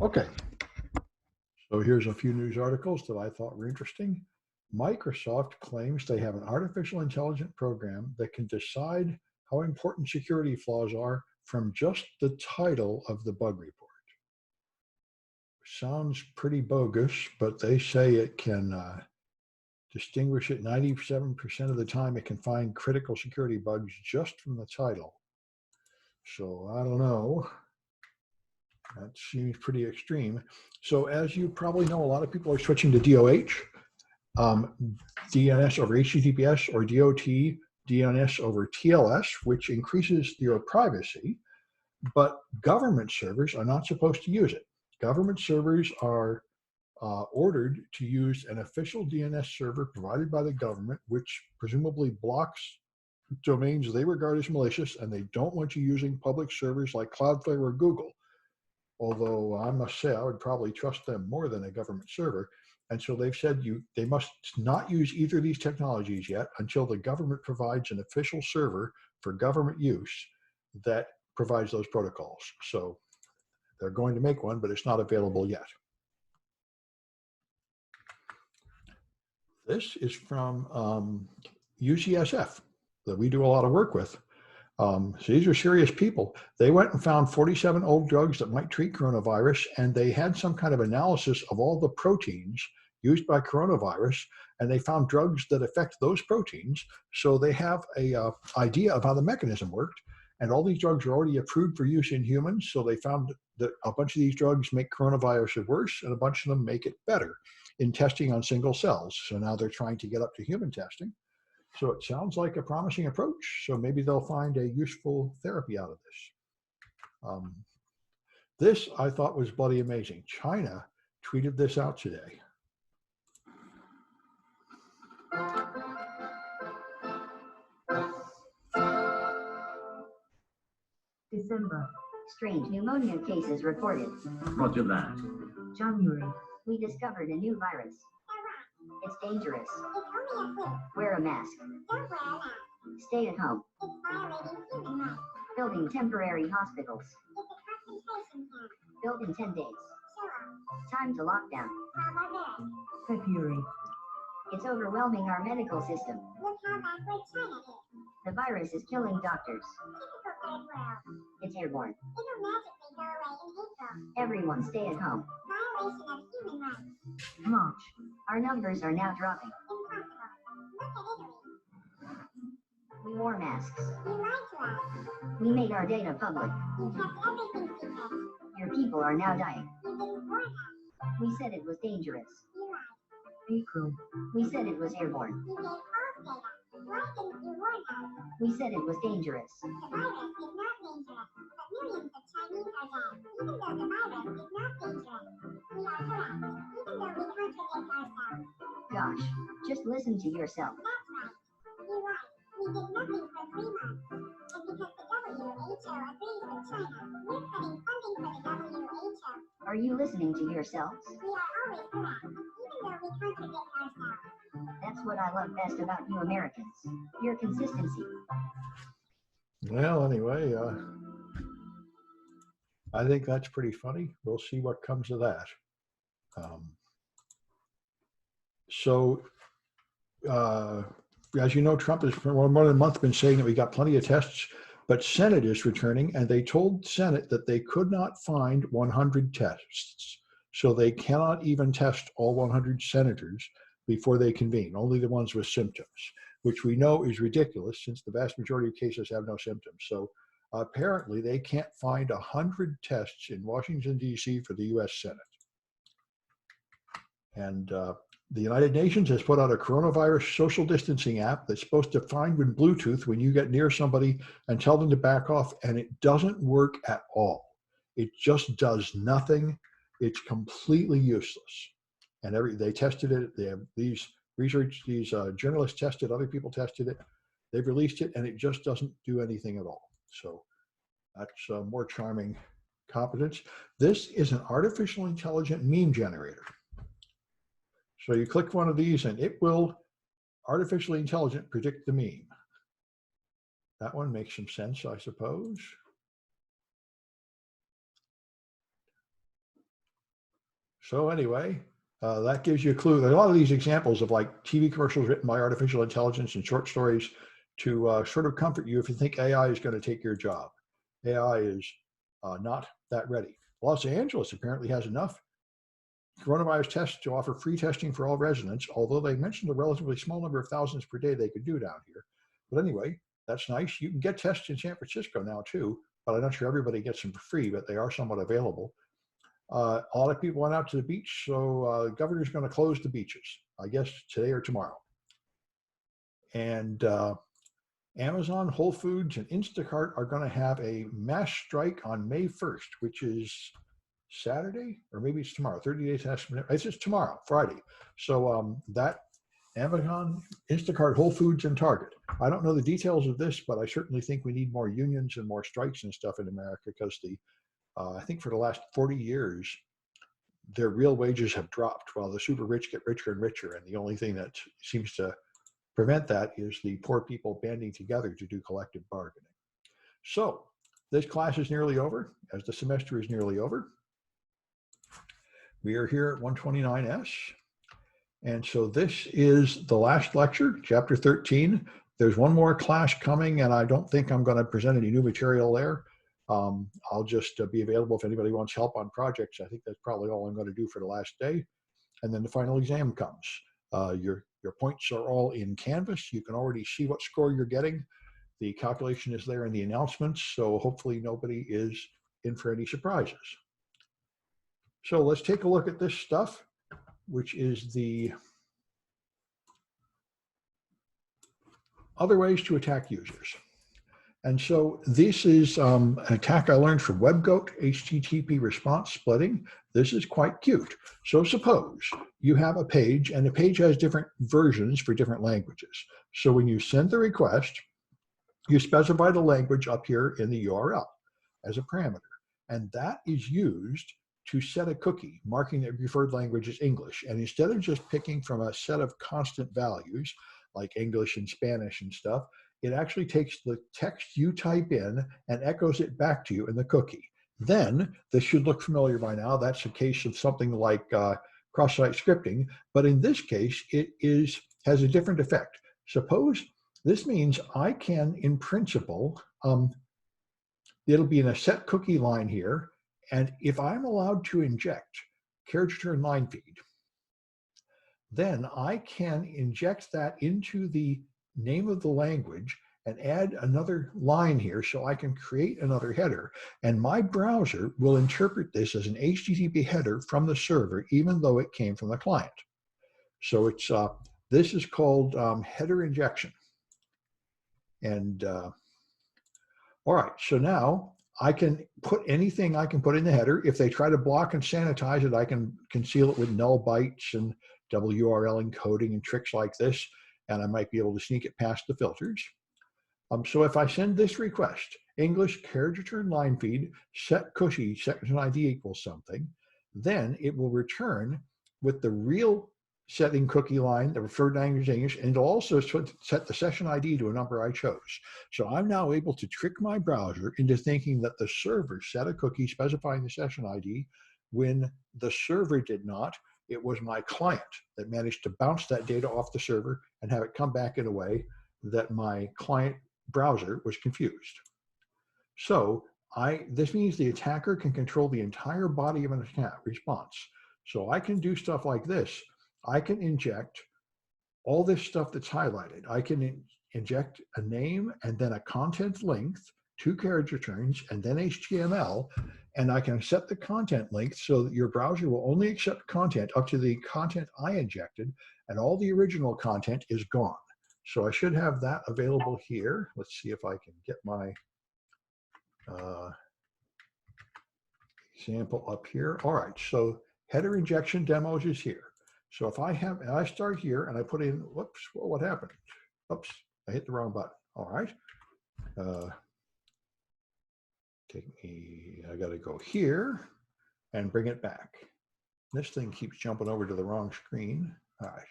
Okay, so here's a few news articles that I thought were interesting. Microsoft claims they have an artificial intelligence program that can decide how important security flaws are from just the title of the bug report. Sounds pretty bogus, but they say it can distinguish it 97% of the time. It can find critical security bugs just from the title. So I don't know. That seems pretty extreme. So as you probably know, a lot of people are switching to DOH, DNS over HTTPS, or DOT, DNS over TLS, which increases your privacy, but government servers are not supposed to use it. Government servers are ordered to use an official DNS server provided by the government, which presumably blocks domains they regard as malicious, and they don't want you using public servers like Cloudflare or Google. Although I must say I would probably trust them more than a government server. And so they've said they must not use either of these technologies yet until the government provides an official server for government use that provides those protocols. So they're going to make one, but it's not available yet. This is from UCSF that we do a lot of work with. So these are serious people. They went and found 47 old drugs that might treat coronavirus, and they had some kind of analysis of all the proteins used by coronavirus, and they found drugs that affect those proteins. So they have a idea of how the mechanism worked, and all these drugs are already approved for use in humans. So they found that a bunch of these drugs make coronavirus worse, and a bunch of them make it better in testing on single cells. So now they're trying to get up to human testing. So it sounds like a promising approach. So maybe they'll find a useful therapy out of this. This I thought was bloody amazing. China tweeted this out today. December. Strange pneumonia cases reported. Roger that. January. We discovered a new virus. It's dangerous. Wear a mask. Stay at home. Building temporary hospitals. Built in 10 days. Time to lockdown. February. It's overwhelming our medical system. The virus is killing doctors. It's airborne. Everyone stay at home. March. Our numbers are now dropping. We wore masks. We made our data public. Your people are now dying. We said it was dangerous. April. We said it was airborne. We said it was dangerous. Gosh, just listen to yourself. We did nothing for 3 months. And because the WHO agrees with China, we're cutting funding for the WHO. Are you listening to yourselves? We are always correct, even though we contradict ourselves. That's what I love best about you Americans. Your consistency. Well, anyway, I think that's pretty funny. We'll see what comes of that. As you know, Trump has for more than a month been saying that we got plenty of tests, but Senate is returning, and they told Senate that they could not find 100 tests. So they cannot even test all 100 senators before they convene, only the ones with symptoms, which we know is ridiculous since the vast majority of cases have no symptoms. So apparently they can't find 100 tests in Washington, D.C. for the U.S. Senate. And the United Nations has put out a coronavirus social distancing app that's supposed to find with Bluetooth when you get near somebody and tell them to back off, and it doesn't work at all. It just does nothing. It's completely useless. And they tested it. They have these journalists tested, other people tested it. They've released it, and it just doesn't do anything at all. So that's more charming competence. This is an artificial intelligent meme generator. So you click one of these and it will artificially intelligent predict the meme. That one makes some sense, I suppose. So anyway, that gives you a clue. There's a lot of these examples of like TV commercials written by artificial intelligence and short stories to sort of comfort you if you think AI is going to take your job. AI is not that ready. Los Angeles apparently has enough coronavirus tests to offer free testing for all residents, although they mentioned a relatively small number of thousands per day they could do down here. But anyway, that's nice. You can get tests in San Francisco now too, but I'm not sure everybody gets them for free, but they are somewhat available. A lot of people went out to the beach, so the governor's going to close the beaches, I guess today or tomorrow. And Amazon, Whole Foods, and Instacart are going to have a mass strike on May 1st, which is Saturday, or maybe it's tomorrow, 30 days after, it's just tomorrow, Friday. So that Amazon, Instacart, Whole Foods, and Target. I don't know the details of this, but I certainly think we need more unions and more strikes and stuff in America because I think for the last 40 years, their real wages have dropped while the super rich get richer and richer. And the only thing that seems to prevent that is the poor people banding together to do collective bargaining. So this class is nearly over, as the semester is nearly over. We are here at 129S. And so this is the last lecture, chapter 13. There's one more class coming, and I don't think I'm going to present any new material there. I'll just be available if anybody wants help on projects. I think that's probably all I'm going to do for the last day. And then the final exam comes. Your points are all in Canvas. You can already see what score you're getting. The calculation is there in the announcements, so hopefully nobody is in for any surprises. So let's take a look at this stuff, which is the other ways to attack users. And so this is an attack I learned from WebGoat, HTTP response splitting. This is quite cute. So suppose you have a page, and the page has different versions for different languages. So when you send the request, you specify the language up here in the URL as a parameter. And that is used to set a cookie marking that your preferred language is English. And instead of just picking from a set of constant values like English and Spanish and stuff, it actually takes the text you type in and echoes it back to you in the cookie. Then this should look familiar by now. That's a case of something like cross-site scripting, but in this case, it has a different effect. Suppose this means I can, in principle, it'll be in a set cookie line here, and if I'm allowed to inject carriage return line feed, then I can inject that into the name of the language and add another line here so I can create another header. And my browser will interpret this as an HTTP header from the server, even though it came from the client. So it's this is called header injection. And all right, so now I can put anything I can put in the header. If they try to block and sanitize it, I can conceal it with null bytes and WRL encoding and tricks like this, and I might be able to sneak it past the filters. So if I send this request, English carriage return line feed, set cookie, section ID equals something, then it will return with the real setting cookie line, the preferred language English, and it'll also set the session ID to a number I chose. So I'm now able to trick my browser into thinking that the server set a cookie specifying the session ID when the server did not. It was my client that managed to bounce that data off the server and have it come back in a way that my client browser was confused. So this means the attacker can control the entire body of an attack response. So I can do stuff like this. I can inject all this stuff that's highlighted. I can inject a name and then a content length, 2 carriage returns, and then HTML, and I can set the content length so that your browser will only accept content up to the content I injected, and all the original content is gone. So I should have that available here. Let's see if I can get my example up here. All right, so header injection demos is here. So if I start here and I put in, whoops, well, what happened? Oops, I hit the wrong button. All right. I got to go here and bring it back. This thing keeps jumping over to the wrong screen. All right.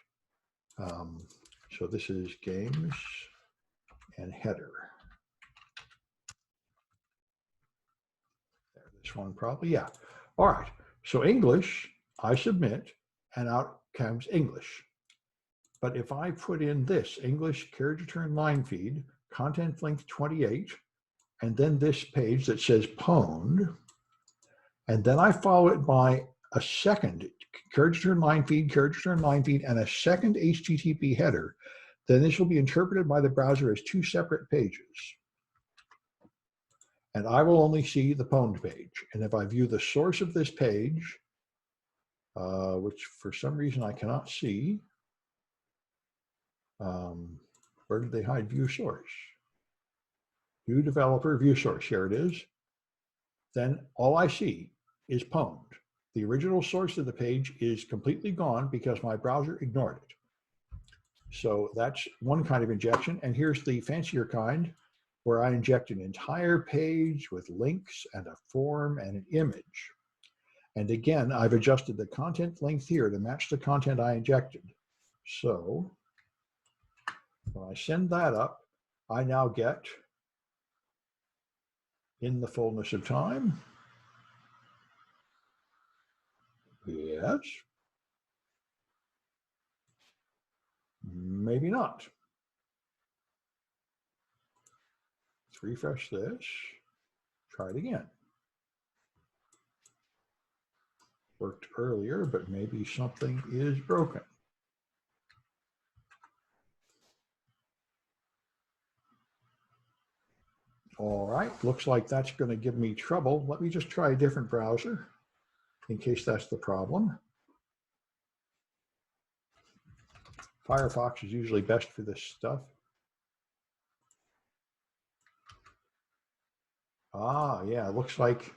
So this is games and header. There, this one probably, yeah. All right. So English, I submit, and out comes English. But if I put in this English carriage return line feed, content length 28, and then this page that says pwned, and then I follow it by a second carriage return line feed, and a second HTTP header, then this will be interpreted by the browser as two separate pages. And I will only see the pwned page. And if I view the source of this page, which for some reason I cannot see, where did they hide view source? View developer, view source, here it is. Then all I see is pwned. The original source of the page is completely gone because my browser ignored it. So that's one kind of injection. And here's the fancier kind where I inject an entire page with links and a form and an image. And again, I've adjusted the content length here to match the content I injected. So when I send that up, I now get, in the fullness of time, yes, maybe not. Let's refresh this, try it again. Worked earlier, but maybe something is broken. All right, looks like that's going to give me trouble. Let me just try a different browser in case that's the problem. Firefox is usually best for this stuff. Ah, yeah, it looks like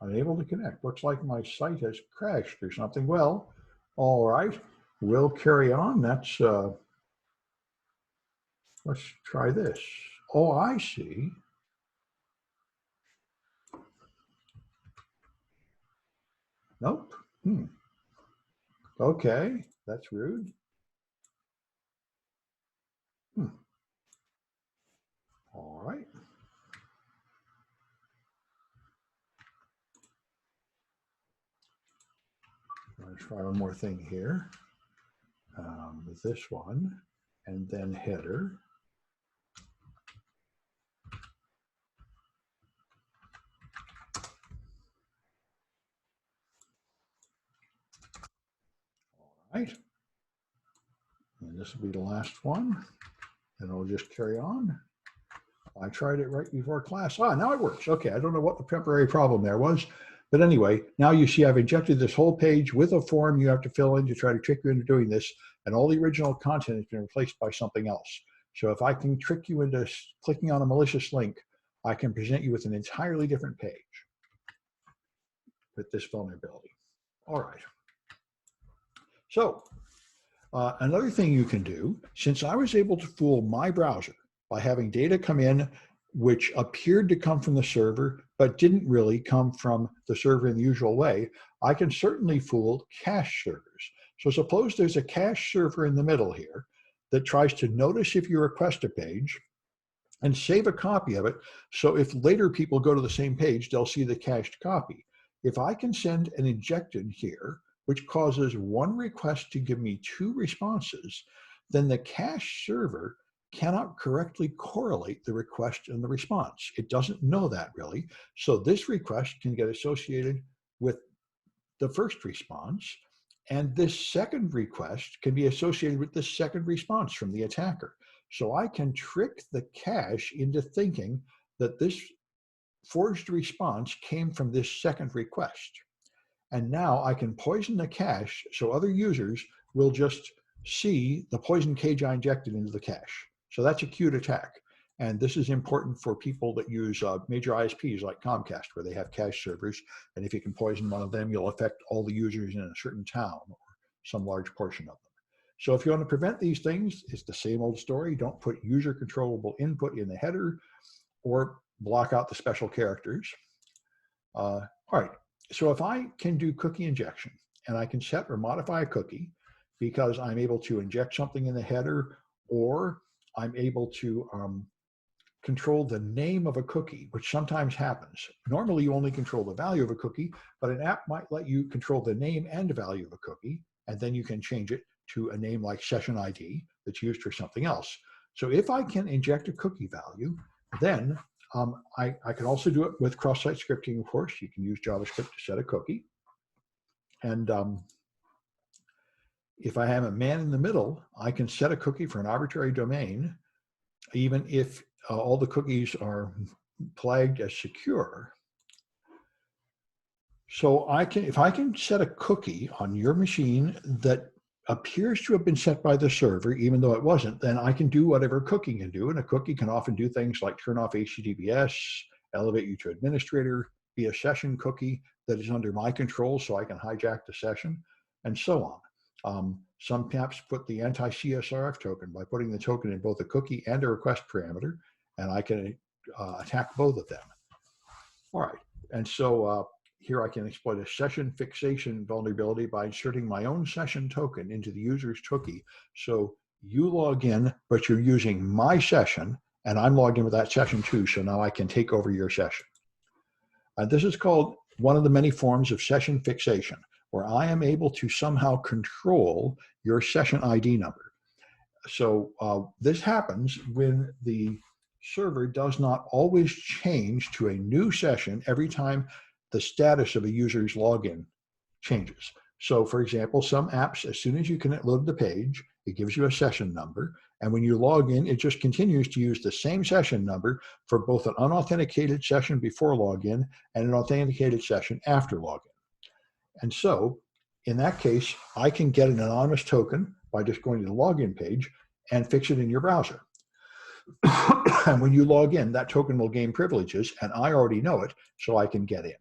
unable to connect. Looks like my site has crashed or something. Well, all right, we'll carry on. That's, let's try this. Oh, I see. Nope. Okay, that's rude. All right. I'm going to try one more thing here. This one, and then header. All right. And this will be the last one. And I'll just carry on. I tried it right before class. Ah, now it works. Okay, I don't know what the temporary problem there was. But anyway, now you see I've injected this whole page with a form you have to fill in to try to trick you into doing this. And all the original content has been replaced by something else. So if I can trick you into clicking on a malicious link, I can present you with an entirely different page with this vulnerability. All right. So another thing you can do, since I was able to fool my browser by having data come in which appeared to come from the server, but didn't really come from the server in the usual way, I can certainly fool cache servers. So suppose there's a cache server in the middle here that tries to notice if you request a page and save a copy of it. So if later people go to the same page, they'll see the cached copy. If I can send an injected here, which causes one request to give me two responses, then the cache server cannot correctly correlate the request and the response. It doesn't know that really. So this request can get associated with the first response, and this second request can be associated with the second response from the attacker. So I can trick the cache into thinking that this forged response came from this second request. And now I can poison the cache so other users will just see the poison cage I injected into the cache. So that's a cute attack. And this is important for people that use major ISPs like Comcast, where they have cache servers. And if you can poison one of them, you'll affect all the users in a certain town or some large portion of them. So if you want to prevent these things, it's the same old story. Don't put user controllable input in the header or block out the special characters. All right. So if I can do cookie injection and I can set or modify a cookie because I'm able to inject something in the header, or I'm able to control the name of a cookie, which sometimes happens. Normally, you only control the value of a cookie, but an app might let you control the name and value of a cookie, and then you can change it to a name like session ID that's used for something else. So if I can inject a cookie value, then I can also do it with cross-site scripting, of course. You can use JavaScript to set a cookie. And if I have a man in the middle, I can set a cookie for an arbitrary domain, even if all the cookies are flagged as secure. So if I can set a cookie on your machine that appears to have been set by the server, even though it wasn't, then I can do whatever a cookie can do. And a cookie can often do things like turn off HTTPS, elevate you to administrator, be a session cookie that is under my control so I can hijack the session, and so on. Some apps put the anti-CSRF token by putting the token in both a cookie and a request parameter, and I can attack both of them. All right, and so here I can exploit a session fixation vulnerability by inserting my own session token into the user's cookie. So you log in, but you're using my session, and I'm logged in with that session too, so now I can take over your session. This is called one of the many forms of session fixation, where I am able to somehow control your session ID number. So this happens when the server does not always change to a new session every time the status of a user's login changes. So for example, some apps, as soon as you can load the page, it gives you a session number. And when you log in, it just continues to use the same session number for both an unauthenticated session before login and an authenticated session after login. And so in that case, I can get an anonymous token by just going to the login page and fix it in your browser. And when you log in, that token will gain privileges, and I already know it, so I can get in.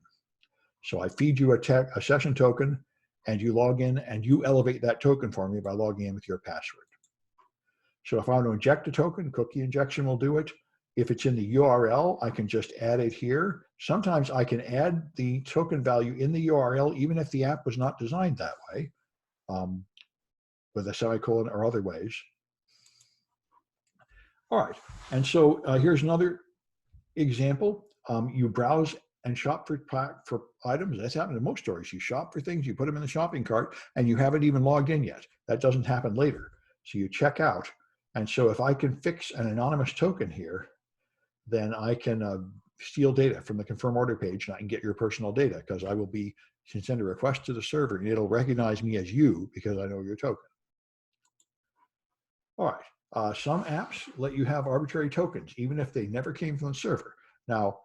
So I feed you a session token, and you log in, and you elevate that token for me by logging in with your password. So if I want to inject a token, cookie injection will do it. If it's in the URL, I can just add it here. Sometimes I can add the token value in the URL, even if the app was not designed that way, with a semicolon or other ways. All right, and so here's another example. You browse and shop for items. That's happened in most stores. You shop for things, you put them in the shopping cart, and you haven't even logged in yet. That doesn't happen later. So you check out. And so if I can fix an anonymous token here, then I can steal data from the confirm order page, and I can get your personal data, because I will can send a request to the server, and it'll recognize me as you because I know your token. All right. Some apps let you have arbitrary tokens, even if they never came from the server. Now,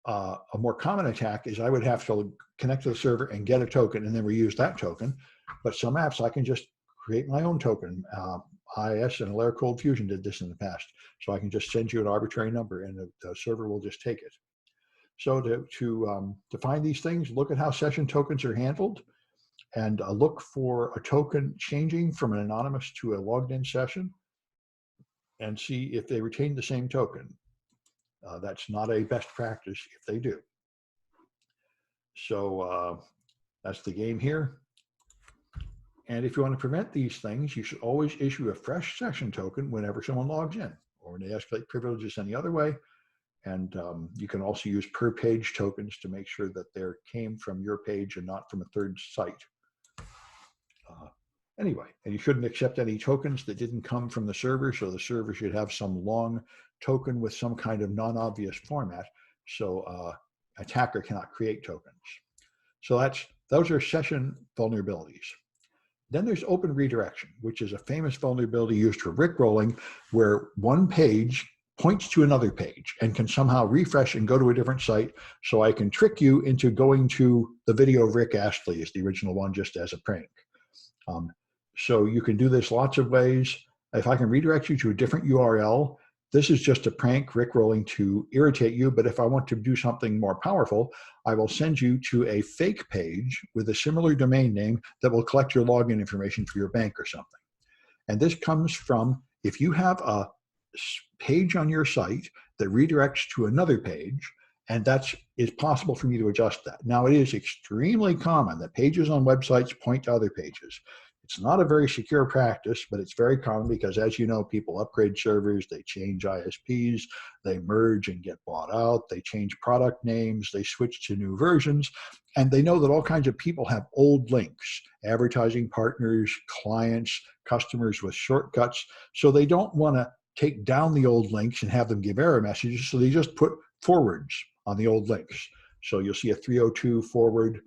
a more common attack is I would have to connect to the server and get a token and then reuse that token. But some apps, I can just create my own token. IIS and Alera Cold Fusion did this in the past. So I can just send you an arbitrary number, and the server will just take it. So to find these things, look at how session tokens are handled, and look for a token changing from an anonymous to a logged in session, and see if they retain the same token. That's not a best practice if they do. So that's the game here. And if you want to prevent these things, you should always issue a fresh session token whenever someone logs in, or when they escalate privileges any other way. And you can also use per page tokens to make sure that they came from your page and not from a third site. Anyway, and you shouldn't accept any tokens that didn't come from the server. So the server should have some long token with some kind of non-obvious format, so attacker cannot create tokens. So those are session vulnerabilities. Then there's open redirection, which is a famous vulnerability used for rickrolling, where one page points to another page and can somehow refresh and go to a different site. So I can trick you into going to the video of Rick Astley as the original one, just as a prank. So you can do this lots of ways. If I can redirect you to a different URL, this is just a prank rickrolling to irritate you. But if I want to do something more powerful, I will send you to a fake page with a similar domain name that will collect your login information for your bank or something. And this comes from, if you have a page on your site that redirects to another page, and that is possible for me to adjust that. Now, it is extremely common that pages on websites point to other pages. It's not a very secure practice, but it's very common because, as you know, people upgrade servers, they change ISPs, they merge and get bought out, they change product names, they switch to new versions, and they know that all kinds of people have old links, advertising partners, clients, customers with shortcuts, so they don't want to take down the old links and have them give error messages, so they just put forwards on the old links. So you'll see a 302 forward,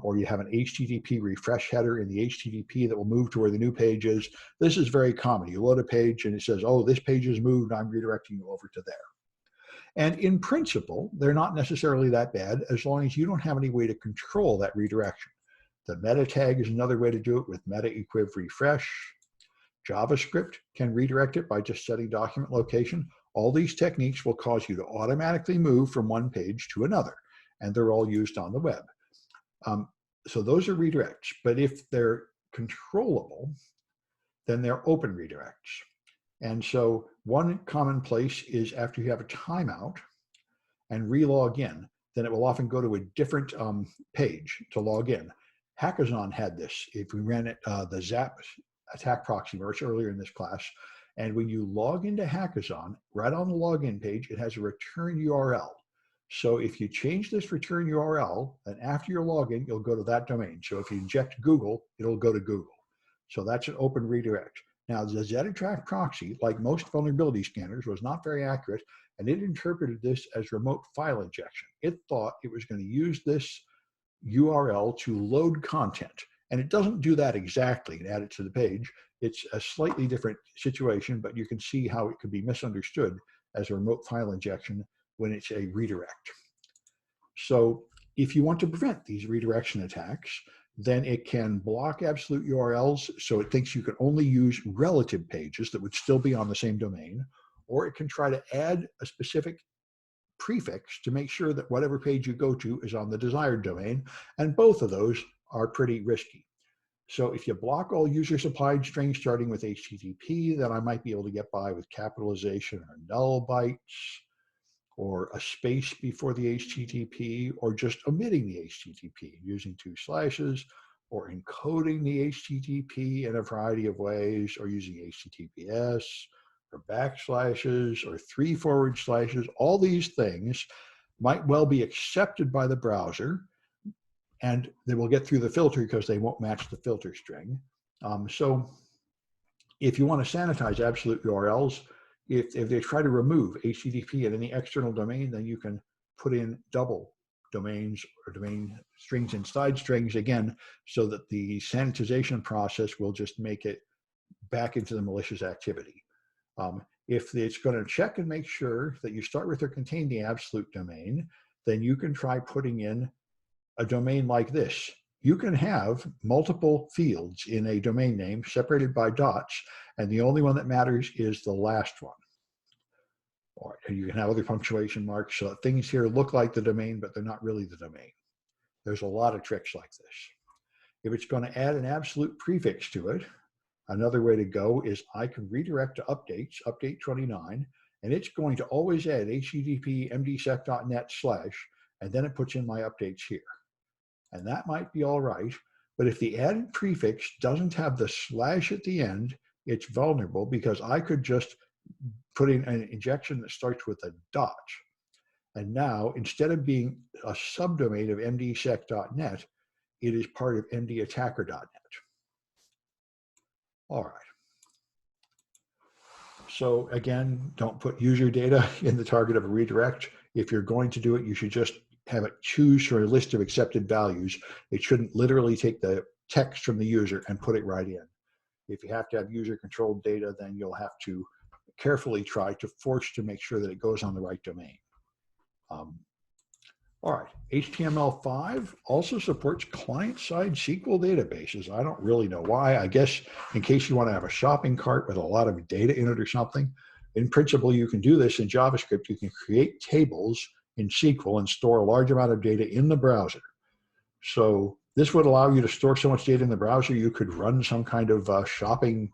or you have an HTTP refresh header in the HTTP that will move to where the new page is. This is very common. You load a page and it says, oh, this page is moved, I'm redirecting you over to there. And in principle, they're not necessarily that bad as long as you don't have any way to control that redirection. The meta tag is another way to do it with meta equiv refresh. JavaScript can redirect it by just setting document location. All these techniques will cause you to automatically move from one page to another, and they're all used on the web. So those are redirects, but if they're controllable, then they're open redirects. And so one common place is after you have a timeout and re-log in, then it will often go to a different page to log in. Hackathon had this. If we ran it, the Zap attack proxy much earlier in this class, and when you log into Hackathon, right on the login page, it has a return URL. So if you change this return URL, then after your login, you'll go to that domain. So if you inject Google, it'll go to Google. So that's an open redirect. Now, the Z-Attack proxy, like most vulnerability scanners, was not very accurate, and it interpreted this as remote file injection. It thought it was going to use this URL to load content, and it doesn't do that exactly and add it to the page. It's a slightly different situation, but you can see how it could be misunderstood as a remote file injection when it's a redirect. So if you want to prevent these redirection attacks, then it can block absolute URLs, so it thinks you can only use relative pages that would still be on the same domain, or it can try to add a specific prefix to make sure that whatever page you go to is on the desired domain, and both of those are pretty risky. So if you block all user-supplied strings starting with HTTP, then I might be able to get by with capitalization or null bytes, or a space before the HTTP, or just omitting the HTTP using 2 slashes, or encoding the HTTP in a variety of ways, or using HTTPS, or backslashes, or 3 forward slashes. All these things might well be accepted by the browser, and they will get through the filter because they won't match the filter string. So if you want to sanitize absolute URLs, if they try to remove HTTP at any external domain, then you can put in double domains or domain strings inside strings again, so that the sanitization process will just make it back into the malicious activity. If it's going to check and make sure that you start with or contain the absolute domain, then you can try putting in a domain like this. You can have multiple fields in a domain name separated by dots, and the only one that matters is the last one. All right, and you can have other punctuation marks so that things here look like the domain, but they're not really the domain. There's a lot of tricks like this. If it's going to add an absolute prefix to it, another way to go is I can redirect to updates, update 29, and it's going to always add http mdsec.net/, and then it puts in my updates here. And that might be all right, but if the added prefix doesn't have the slash at the end, it's vulnerable, because I could just put in an injection that starts with a dot. And now, instead of being a subdomain of mdsec.net, it is part of mdattacker.net. All right. So again, don't put user data in the target of a redirect. If you're going to do it, you should just have it choose from a list of accepted values. It shouldn't literally take the text from the user and put it right in. If you have to have user-controlled data, then you'll have to carefully try to force to make sure that it goes on the right domain. All right, HTML5 also supports client-side SQL databases. I don't really know why. I guess in case you want to have a shopping cart with a lot of data in it or something. In principle, you can do this in JavaScript. You can create tables in SQL and store a large amount of data in the browser. So this would allow you to store so much data in the browser, you could run some kind of shopping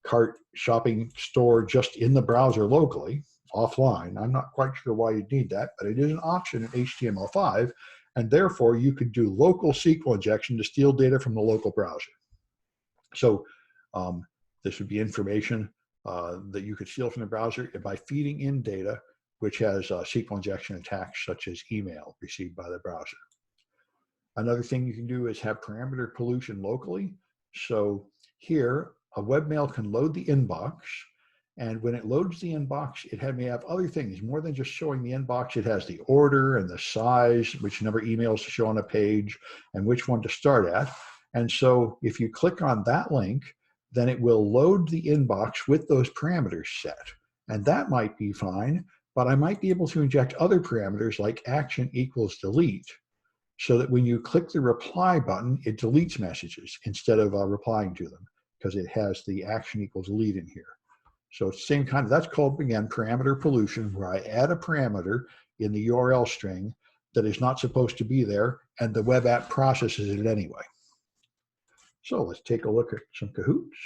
cart, shopping store just in the browser locally, offline. I'm not quite sure why you'd need that, but it is an option in HTML5, and therefore you could do local SQL injection to steal data from the local browser. So this would be information that you could steal from the browser by feeding in data which has SQL injection attacks such as email received by the browser. Another thing you can do is have parameter pollution locally. So here, a webmail can load the inbox, and when it loads the inbox, it may have other things. More than just showing the inbox, it has the order and the size, which number of emails to show on a page, and which one to start at. And so if you click on that link, then it will load the inbox with those parameters set. And that might be fine, but I might be able to inject other parameters like action equals delete, so that when you click the reply button, it deletes messages instead of replying to them, because it has the action equals delete in here. So it's the same kind of, that's called, again, parameter pollution, where I add a parameter in the URL string that is not supposed to be there, and the web app processes it anyway. So let's take a look at some Cahoots.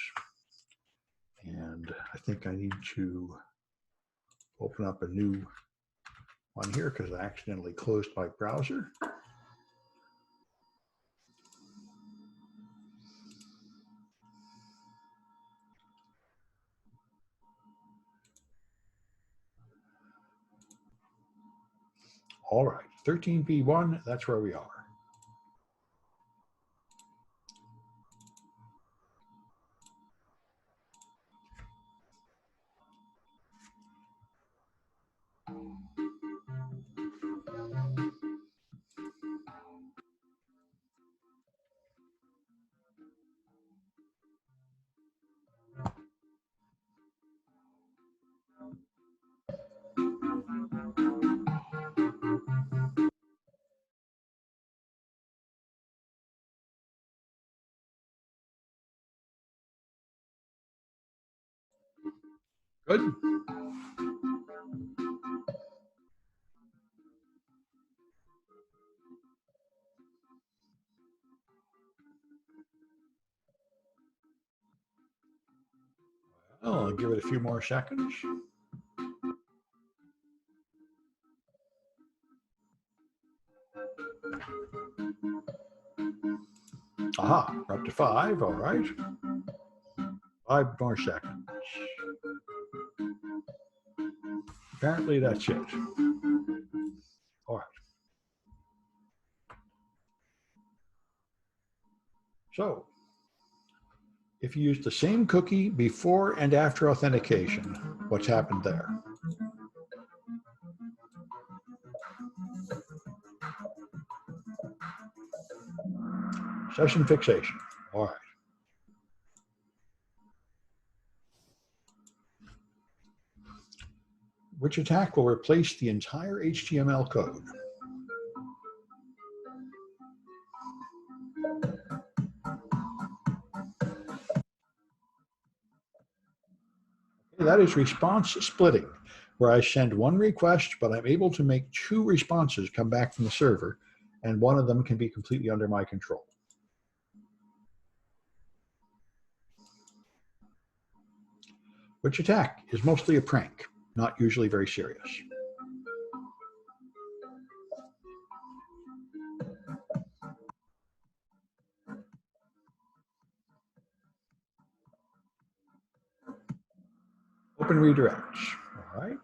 And I think I need to open up a new one here because I accidentally closed my browser. All right, 13p1, that's where we are. Good. I'll give it a few more seconds. Aha, we're up to 5, all right. 5 more seconds. Apparently that's it. All right. So if you use the same cookie before and after authentication, what's happened there? Session fixation. All right. Which attack will replace the entire HTML code? That is response splitting, where I send one request, but I'm able to make 2 responses come back from the server, and one of them can be completely under my control. Which attack is mostly a prank, not usually very serious? Open redirects, all right.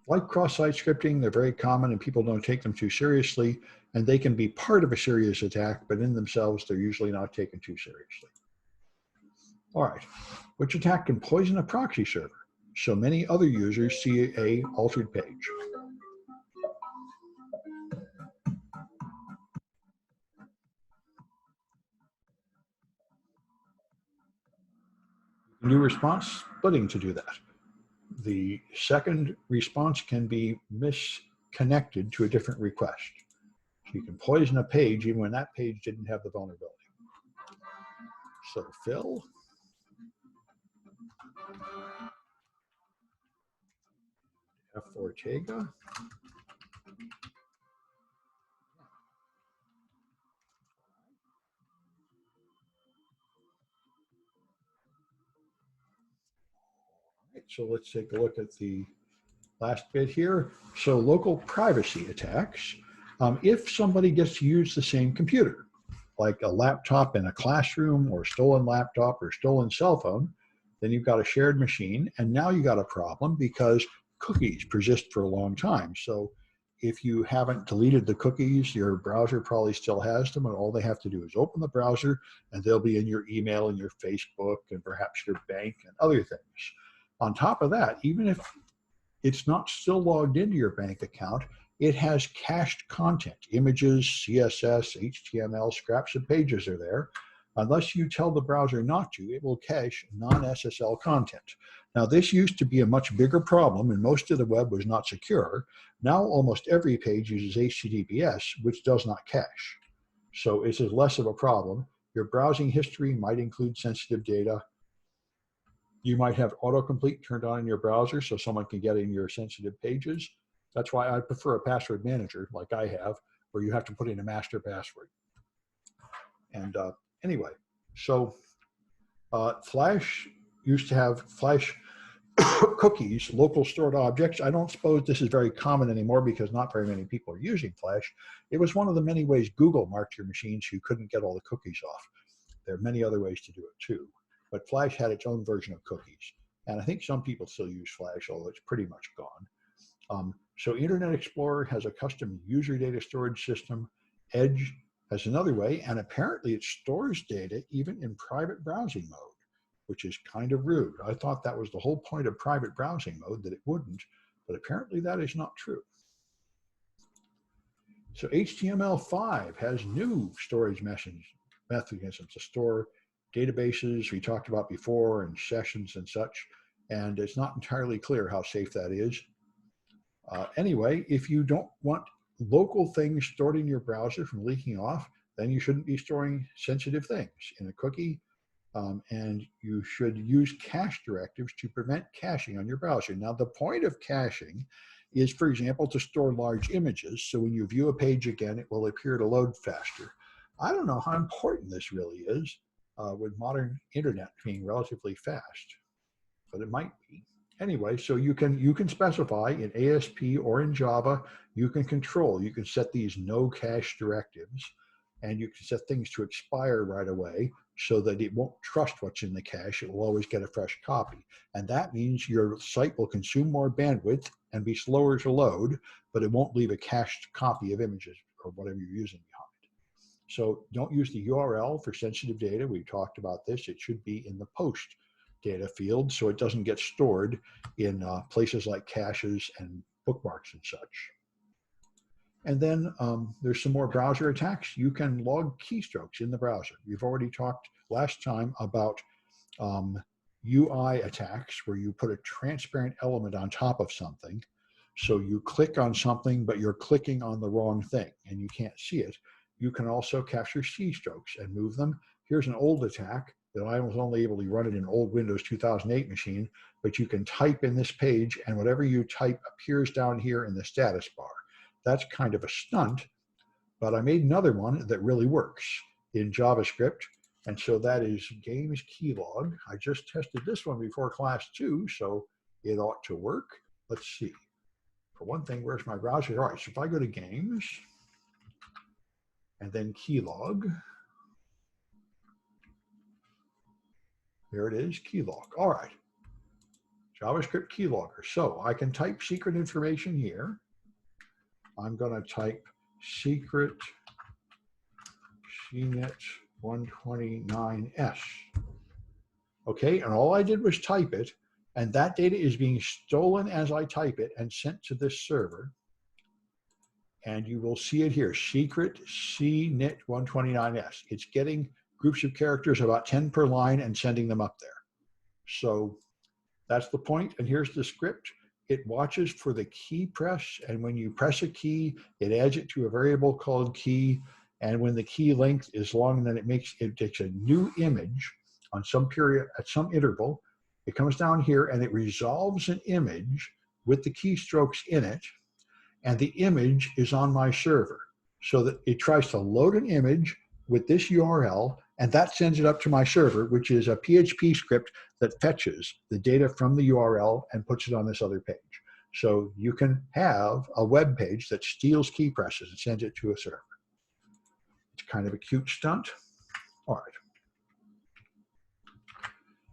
Like cross-site scripting, they're very common and people don't take them too seriously, and they can be part of a serious attack, but in themselves, they're usually not taken too seriously. All right, which attack can poison a proxy server so many other users see a altered page? You can do response splitting to do that. The second response can be misconnected to a different request. So you can poison a page even when that page didn't have the vulnerability. So Phil. F. Ortega. Right, so let's take a look at the last bit here. So local privacy attacks. If somebody gets to use the same computer, like a laptop in a classroom or stolen laptop or stolen cell phone, then you've got a shared machine. And now you got a problem because cookies persist for a long time. So if you haven't deleted the cookies, your browser probably still has them, and all they have to do is open the browser and they'll be in your email and your Facebook and perhaps your bank and other things. On top of that, even if it's not still logged into your bank account, it has cached content. Images, CSS, HTML, scraps of pages are there. Unless you tell the browser not to, it will cache non-SSL content. Now, this used to be a much bigger problem, and most of the web was not secure. Now, almost every page uses HTTPS, which does not cache. So it's less of a problem. Your browsing history might include sensitive data. You might have autocomplete turned on in your browser so someone can get in your sensitive pages. That's why I prefer a password manager like I have, where you have to put in a master password. And anyway, so Flash used to have Flash cookies, local stored objects. I don't suppose this is very common anymore because not very many people are using Flash. It was one of the many ways Google marked your machines so you couldn't get all the cookies off. There are many other ways to do it too. But Flash had its own version of cookies. And I think some people still use Flash, although it's pretty much gone. So Internet Explorer has a custom user data storage system. Edge has another way, and apparently it stores data even in private browsing mode, which is kind of rude. I thought that was the whole point of private browsing mode, that it wouldn't, but apparently that is not true. So HTML5 has new storage mechanisms to store databases we talked about before and sessions and such, and it's not entirely clear how safe that is. Anyway, if you don't want local things stored in your browser from leaking off, then you shouldn't be storing sensitive things in a cookie, and you should use cache directives to prevent caching on your browser. Now, the point of caching is, for example, to store large images, so when you view a page again, it will appear to load faster. I don't know how important this really is with modern internet being relatively fast, but it might be. Anyway, so you can specify in ASP or in Java, you can set these no cache directives, and you can set things to expire right away so that it won't trust what's in the cache. It will always get a fresh copy. And that means your site will consume more bandwidth and be slower to load, but it won't leave a cached copy of images or whatever you're using behind. So don't use the URL for sensitive data. We talked about this. It should be in the post data field so it doesn't get stored in places like caches and bookmarks and such. And then there's some more browser attacks. You can log keystrokes in the browser. We've already talked last time about UI attacks, where you put a transparent element on top of something. So you click on something, but you're clicking on the wrong thing and you can't see it. You can also capture keystrokes and move them. Here's an old attack that I was only able to run it in an old Windows 2008 machine, but you can type in this page and whatever you type appears down here in the status bar. That's kind of a stunt, but I made another one that really works in JavaScript. And so that is games keylog. I just tested this one before class 2, so it ought to work. Let's see. For one thing, where's my browser? All right, so if I go to games and then keylog, there it is, keylog. All right, JavaScript keylogger. So I can type secret information here. I'm going to type secret CNIT 129S. Okay, and all I did was type it, and that data is being stolen as I type it and sent to this server. And you will see it here, secret CNIT 129S. It's getting groups of characters, about 10 per line, and sending them up there. So that's the point, and here's the script. It watches for the key press, and when you press a key, it adds it to a variable called key, and when the key length is long, then it takes a new image on some period, at some interval. It comes down here and it resolves an image with the keystrokes in it, and the image is on my server. So that it tries to load an image with this URL, and that sends it up to my server, which is a PHP script that fetches the data from the URL and puts it on this other page. So you can have a web page that steals key presses and sends it to a server. It's kind of a cute stunt. All right.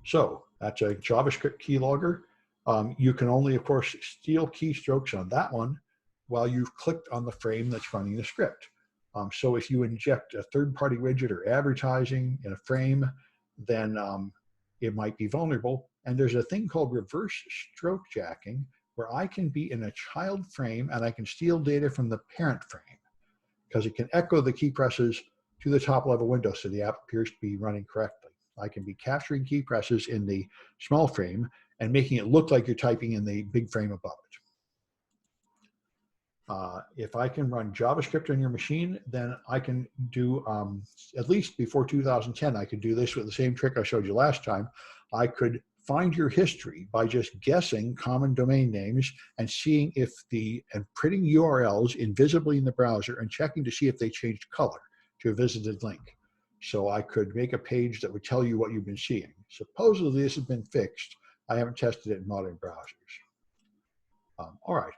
So that's a JavaScript keylogger. You can only, of course, steal keystrokes on that one while you've clicked on the frame that's running the script. So if you inject a third-party widget or advertising in a frame, then it might be vulnerable. And there's a thing called reverse stroke jacking, where I can be in a child frame and I can steal data from the parent frame, because it can echo the key presses to the top level window so the app appears to be running correctly. I can be capturing key presses in the small frame and making it look like you're typing in the big frame above it. If I can run JavaScript on your machine, then I can do, at least before 2010, I could do this with the same trick I showed you last time. I could find your history by just guessing common domain names and seeing if and printing URLs invisibly in the browser and checking to see if they changed color to a visited link. So I could make a page that would tell you what you've been seeing. Supposedly this has been fixed. I haven't tested it in modern browsers. All right.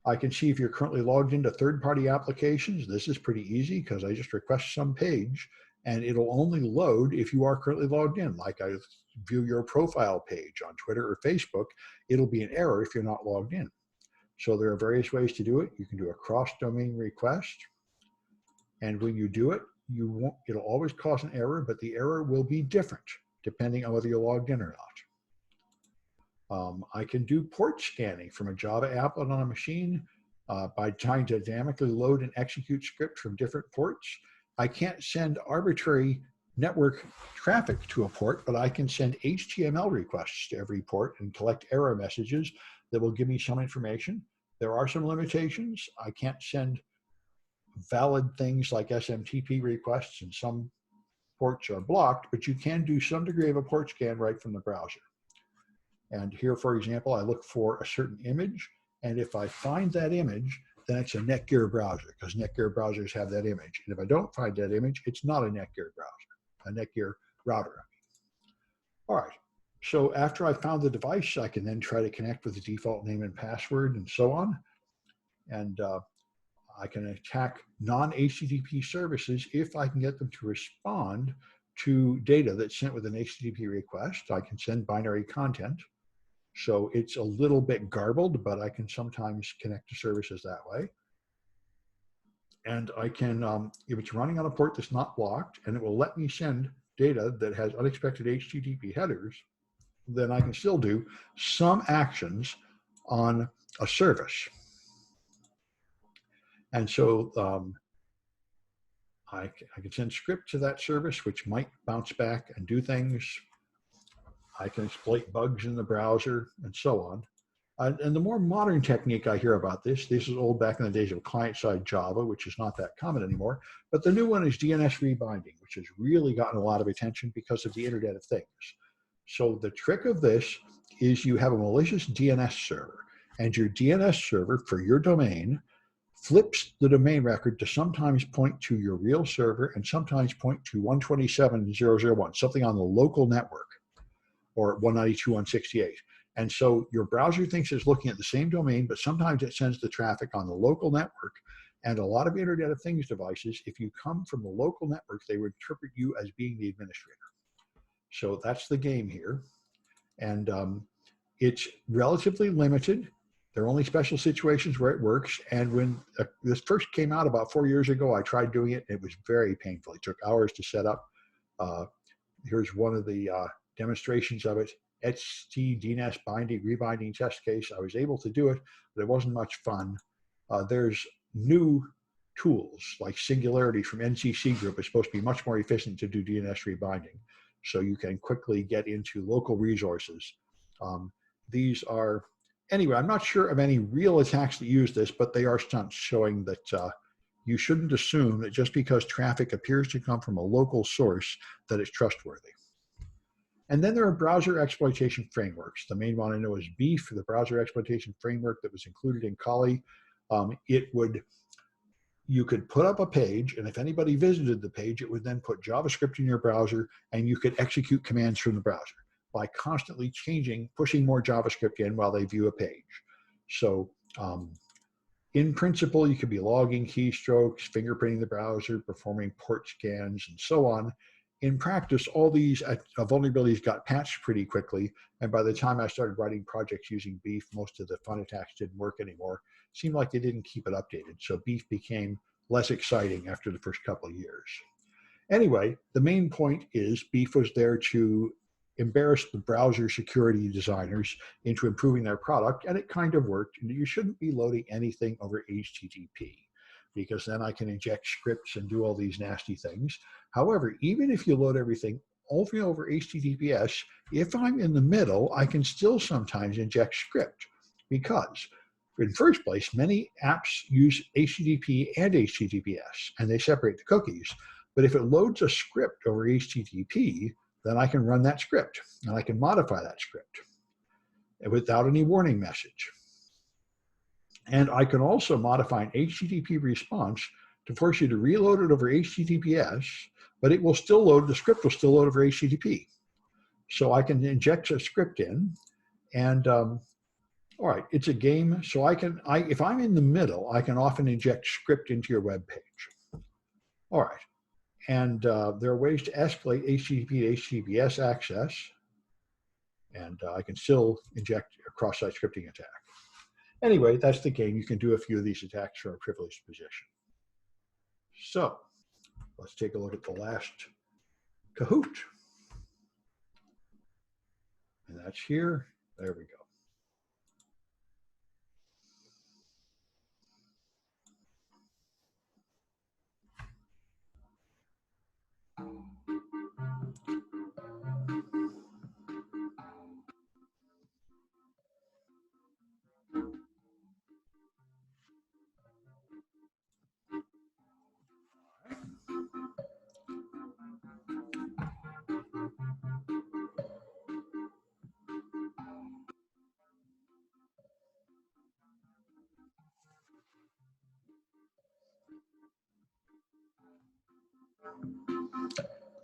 I can see if you're currently logged into third-party applications. This is pretty easy because I just request some page and it'll only load if you are currently logged in. Like I view your profile page on Twitter or Facebook, it'll be an error if you're not logged in. So there are various ways to do it. You can do a cross-domain request. And when you do it, it'll always cause an error, but the error will be different depending on whether you're logged in or not. I can do port scanning from a Java applet on a machine by trying to dynamically load and execute script from different ports. I can't send arbitrary network traffic to a port, but I can send HTML requests to every port and collect error messages that will give me some information. There are some limitations. I can't send valid things like SMTP requests, and some ports are blocked, but you can do some degree of a port scan right from the browser. And here, for example, I look for a certain image, and if I find that image, then it's a Netgear browser, because Netgear browsers have that image. And if I don't find that image, it's not a Netgear browser, a Netgear router. All right, so after I found the device, I can then try to connect with the default name and password and so on. And I can attack non-HTTP services if I can get them to respond to data that's sent with an HTTP request. I can send binary content. So it's a little bit garbled, but I can sometimes connect to services that way. And I can, if it's running on a port that's not blocked, and it will let me send data that has unexpected HTTP headers, then I can still do some actions on a service. And so I can send script to that service, which might bounce back and do things. I can exploit bugs in the browser and so on. And the more modern technique I hear about this is old back in the days of client-side Java, which is not that common anymore. But the new one is DNS Rebinding, which has really gotten a lot of attention because of the Internet of Things. So the trick of this is you have a malicious DNS server, and your DNS server for your domain flips the domain record to sometimes point to your real server and sometimes point to 127.0.0.1, something on the local network, or 192.168. And so your browser thinks it's looking at the same domain, but sometimes it sends the traffic on the local network. And a lot of Internet of Things devices, if you come from the local network, they would interpret you as being the administrator. So that's the game here. And it's relatively limited. There are only special situations where it works. And when this first came out about 4 years ago, I tried doing it. It was very painful. It took hours to set up. Here's one of the demonstrations of it. HT DNS rebinding test case. I was able to do it, but it wasn't much fun. There's new tools like Singularity from NCC Group is supposed to be much more efficient to do DNS rebinding. So you can quickly get into local resources. These are, anyway, I'm not sure of any real attacks that use this, but they are stunts showing that you shouldn't assume that just because traffic appears to come from a local source that it's trustworthy. And then there are browser exploitation frameworks. The main one I know is Beef, the browser exploitation framework that was included in Kali. You could put up a page, and if anybody visited the page, it would then put JavaScript in your browser, and you could execute commands from the browser by constantly pushing more JavaScript in while they view a page. So In principle, you could be logging keystrokes, fingerprinting the browser, performing port scans, and so on. In practice, all these vulnerabilities got patched pretty quickly. And by the time I started writing projects using Beef, most of the fun attacks didn't work anymore. It seemed like they didn't keep it updated. So Beef became less exciting after the first couple of years. Anyway, the main point is Beef was there to embarrass the browser security designers into improving their product, and it kind of worked. And you shouldn't be loading anything over HTTP, because then I can inject scripts and do all these nasty things. However, even if you load everything over HTTPS, if I'm in the middle, I can still sometimes inject script, because in the first place, many apps use HTTP and HTTPS, and they separate the cookies. But if it loads a script over HTTP, then I can run that script, and I can modify that script without any warning message. And I can also modify an HTTP response to force you to reload it over HTTPS, but it will still load, the script will still load over HTTP. So I can inject a script in, and all right, it's a game. So if I'm in the middle, I can often inject script into your web page. All right. And there are ways to escalate HTTP to HTTPS access, and I can still inject a cross-site scripting attack. Anyway, that's the game. You can do a few of these attacks from a privileged position. So let's take a look at the last Kahoot. And that's here. There we go.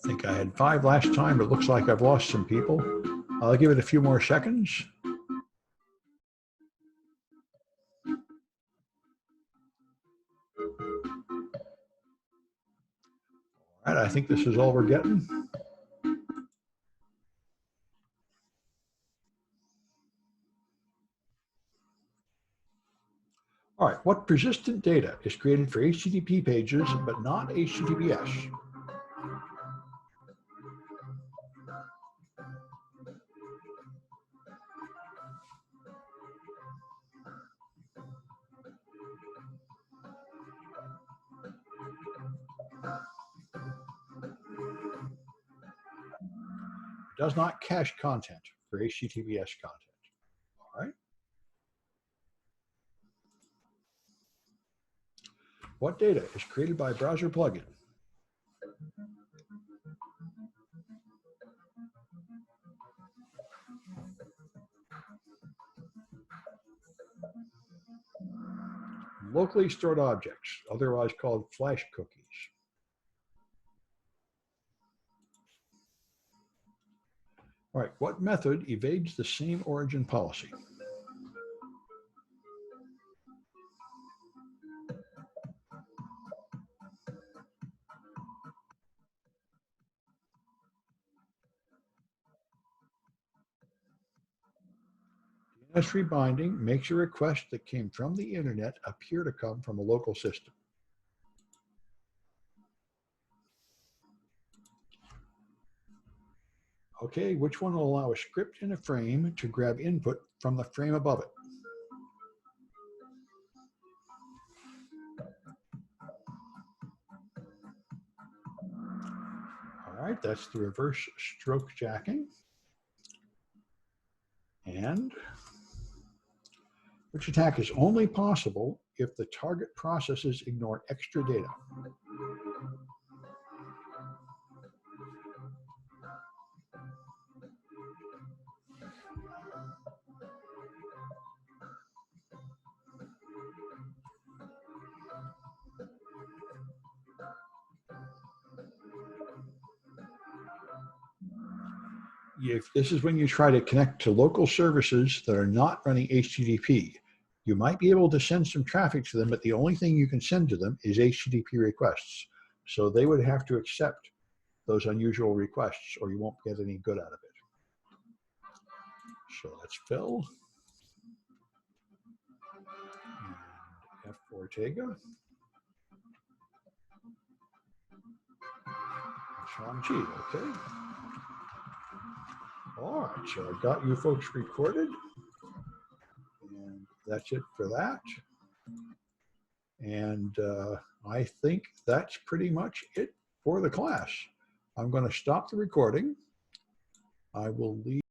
I think I had 5 last time, but it looks like I've lost some people. I'll give it a few more seconds. All right, I think this is all we're getting. All right, what persistent data is created for HTTP pages, but not HTTPS? Does not cache content for HTTPS content. All right. What data is created by a browser plugin? Locally stored objects, otherwise called flash cookies. All right, what method evades the same origin policy? DNS Rebinding makes a request that came from the internet appear to come from a local system. Okay, which one will allow a script in a frame to grab input from the frame above it? All right, that's the reverse stroke jacking. And which attack is only possible if the target processes ignore extra data? If this is when you try to connect to local services that are not running HTTP. You might be able to send some traffic to them, but the only thing you can send to them is HTTP requests. So they would have to accept those unusual requests or you won't get any good out of it. So that's Phil. And F. Ortega. Sean G, okay. All right, so I've got you folks recorded. And that's it for that. And I think that's pretty much it for the class. I'm going to stop the recording. I will leave.